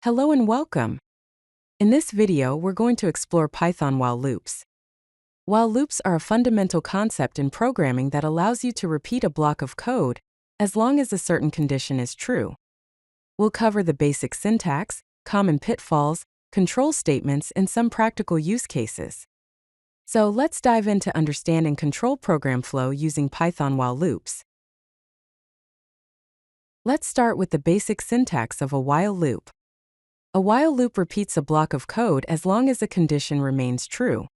Hello and welcome. In this video, we're going to explore Python while loops. While loops are a fundamental concept in programming that allows you to repeat a block of code as long as a certain condition is true. We'll cover the basic syntax, common pitfalls, control statements, and some practical use cases. So let's dive into understanding control program flow using Python while loops. Let's start with the basic syntax of a while loop. A while loop repeats a block of code as long as a condition remains true.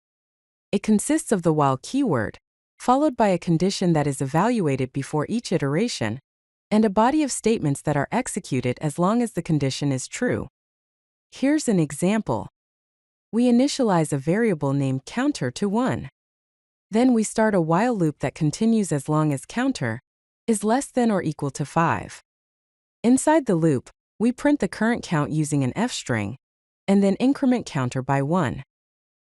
It consists of the while keyword, followed by a condition that is evaluated before each iteration, and a body of statements that are executed as long as the condition is true. Here's an example. We initialize a variable named counter to 1. Then we start a while loop that continues as long as counter is less than or equal to 5. Inside the loop, we print the current count using an f-string, and then increment counter by 1.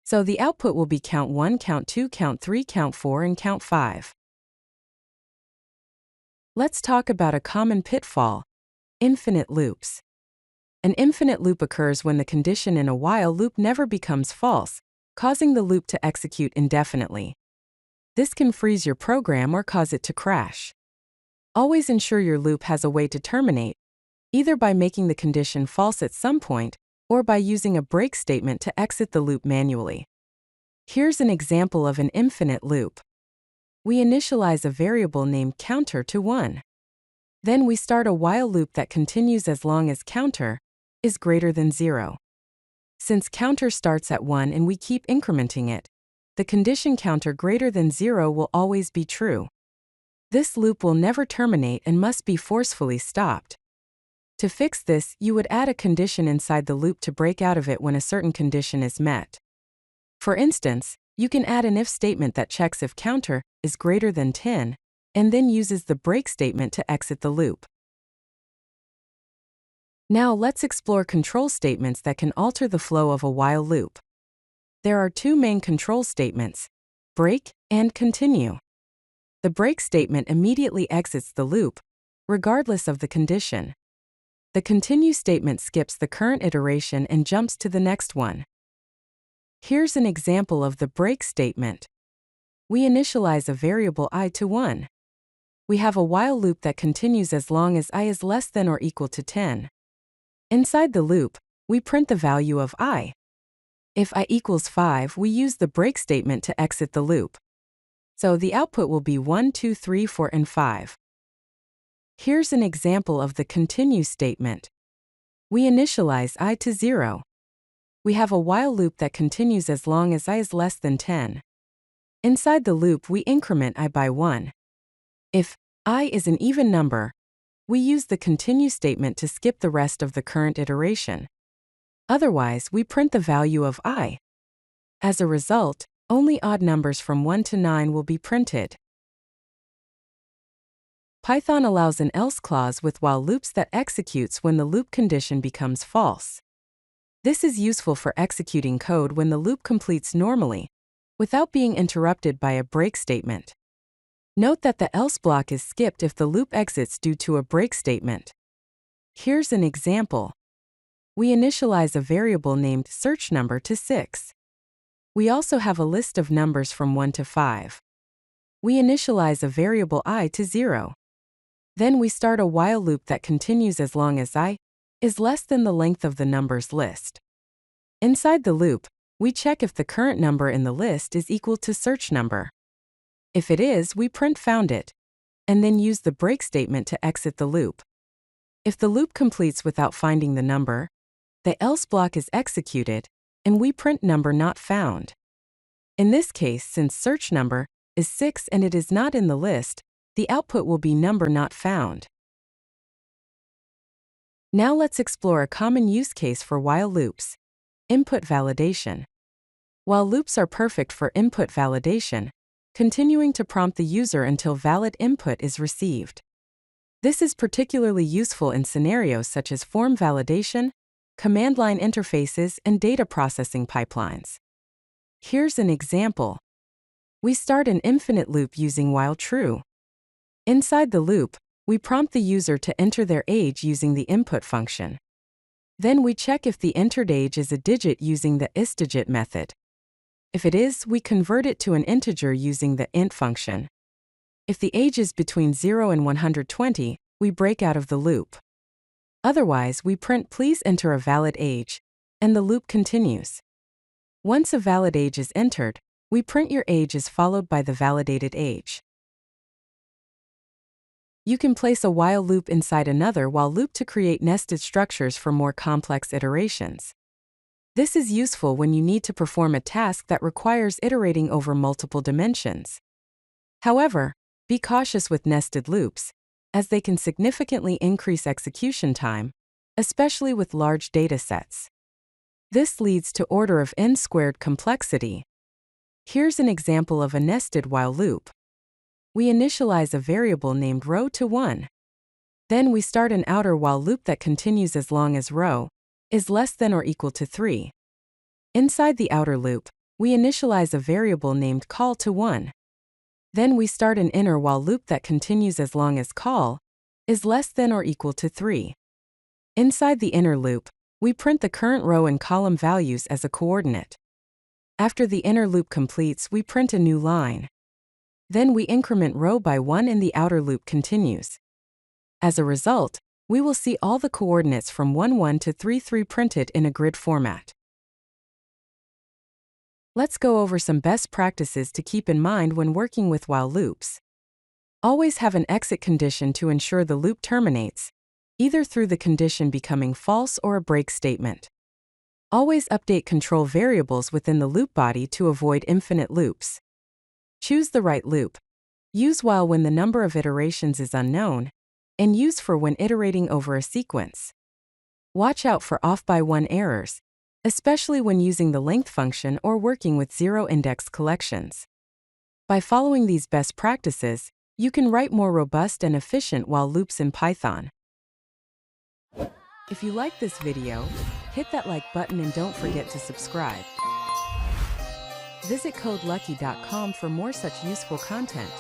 So the output will be count 1, count 2, count 3, count 4, and count 5. Let's talk about a common pitfall: infinite loops. An infinite loop occurs when the condition in a while loop never becomes false, causing the loop to execute indefinitely. This can freeze your program or cause it to crash. Always ensure your loop has a way to terminate, either by making the condition false at some point, or by using a break statement to exit the loop manually. Here's an example of an infinite loop. We initialize a variable named counter to 1. Then we start a while loop that continues as long as counter is greater than 0. Since counter starts at 1 and we keep incrementing it, the condition counter greater than 0 will always be true. This loop will never terminate and must be forcefully stopped. To fix this, you would add a condition inside the loop to break out of it when a certain condition is met. For instance, you can add an if statement that checks if counter is greater than 10, and then uses the break statement to exit the loop. Now let's explore control statements that can alter the flow of a while loop. There are two main control statements: break and continue. The break statement immediately exits the loop, regardless of the condition. The continue statement skips the current iteration and jumps to the next one. Here's an example of the break statement. We initialize a variable I to 1. We have a while loop that continues as long as I is less than or equal to 10. Inside the loop, we print the value of I. If I equals 5, we use the break statement to exit the loop. So the output will be 1, 2, 3, 4, and 5. Here's an example of the continue statement. We initialize I to 0. We have a while loop that continues as long as I is less than 10. Inside the loop, we increment I by 1. If I is an even number, we use the continue statement to skip the rest of the current iteration. Otherwise, we print the value of I. As a result, only odd numbers from 1 to 9 will be printed. Python allows an else clause with while loops that executes when the loop condition becomes false. This is useful for executing code when the loop completes normally, without being interrupted by a break statement. Note that the else block is skipped if the loop exits due to a break statement. Here's an example. We initialize a variable named search number to 6. We also have a list of numbers from 1 to 5. We initialize a variable I to 0. Then we start a while loop that continues as long as I is less than the length of the numbers list. Inside the loop, we check if the current number in the list is equal to search number. If it is, we print found it, and then use the break statement to exit the loop. If the loop completes without finding the number, the else block is executed, and we print number not found. In this case, since search number is 6 and it is not in the list, the output will be number not found. Now let's explore a common use case for while loops: input validation. While loops are perfect for input validation, continuing to prompt the user until valid input is received. This is particularly useful in scenarios such as form validation, command line interfaces, and data processing pipelines. Here's an example. We start an infinite loop using while true. Inside the loop, we prompt the user to enter their age using the input function. Then we check if the entered age is a digit using the isDigit method. If it is, we convert it to an integer using the int function. If the age is between 0 and 120, we break out of the loop. Otherwise, we print "Please enter a valid age," and the loop continues. Once a valid age is entered, we print "Your age is followed by the validated age." You can place a while loop inside another while loop to create nested structures for more complex iterations. This is useful when you need to perform a task that requires iterating over multiple dimensions. However, be cautious with nested loops, as they can significantly increase execution time, especially with large datasets. This leads to order of n squared complexity. Here's an example of a nested while loop. We initialize a variable named row to 1. Then we start an outer while loop that continues as long as row is less than or equal to 3. Inside the outer loop, we initialize a variable named call to 1. Then we start an inner while loop that continues as long as call is less than or equal to 3. Inside the inner loop, we print the current row and column values as a coordinate. After the inner loop completes, we print a new line. Then we increment row by 1 and the outer loop continues. As a result, we will see all the coordinates from 1, 1 to 3, 3 printed in a grid format. Let's go over some best practices to keep in mind when working with while loops. Always have an exit condition to ensure the loop terminates, either through the condition becoming false or a break statement. Always update control variables within the loop body to avoid infinite loops. Choose the right loop. Use while when the number of iterations is unknown, and use for when iterating over a sequence. Watch out for off-by-1 errors, especially when using the length function or working with zero-index collections. By following these best practices, you can write more robust and efficient while loops in Python. If you like this video, hit that like button and don't forget to subscribe. Visit CodeLucky.com for more such useful content.